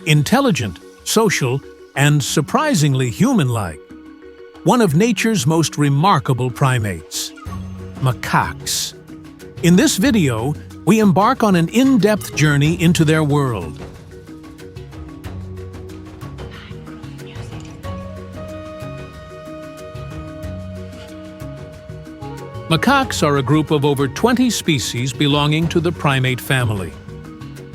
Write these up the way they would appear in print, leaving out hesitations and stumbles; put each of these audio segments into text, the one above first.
Intelligent, social, and surprisingly human-like. One of nature's most remarkable primates. Macaques. In this video, we embark on an in-depth journey into their world. Macaques are a group of over 20 species belonging to the primate family.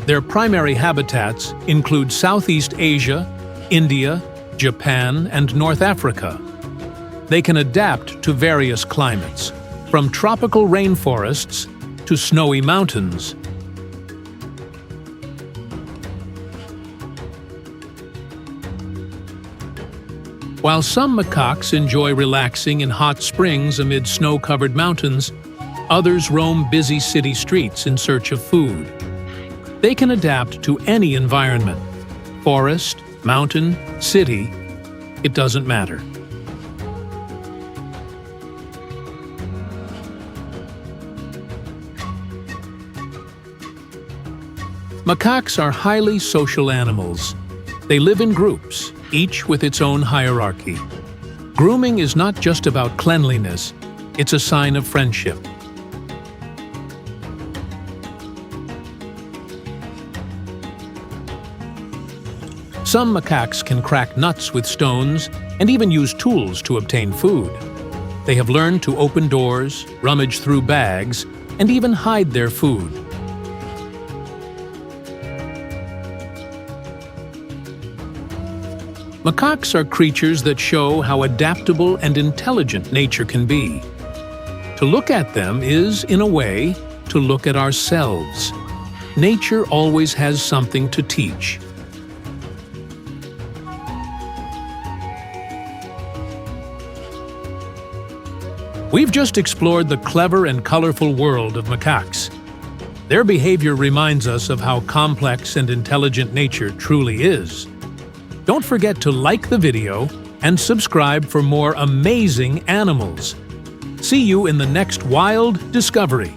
Their primary habitats include Southeast Asia, India, Japan, and North Africa. They can adapt to various climates, from tropical rainforests to snowy mountains. While some macaques enjoy relaxing in hot springs amid snow-covered mountains, others roam busy city streets in search of food. They can adapt to any environment – forest, mountain, city, it doesn't matter. Macaques are highly social animals. They live in groups, each with its own hierarchy. Grooming is not just about cleanliness, it's a sign of friendship. Some macaques can crack nuts with stones and even use tools to obtain food. They have learned to open doors, rummage through bags, and even hide their food. Macaques are creatures that show how adaptable and intelligent nature can be. To look at them is, in a way, to look at ourselves. Nature always has something to teach. We've just explored the clever and colorful world of macaques. Their behavior reminds us of how complex and intelligent nature truly is. Don't forget to like the video and subscribe for more amazing animals. See you in the next wild discovery.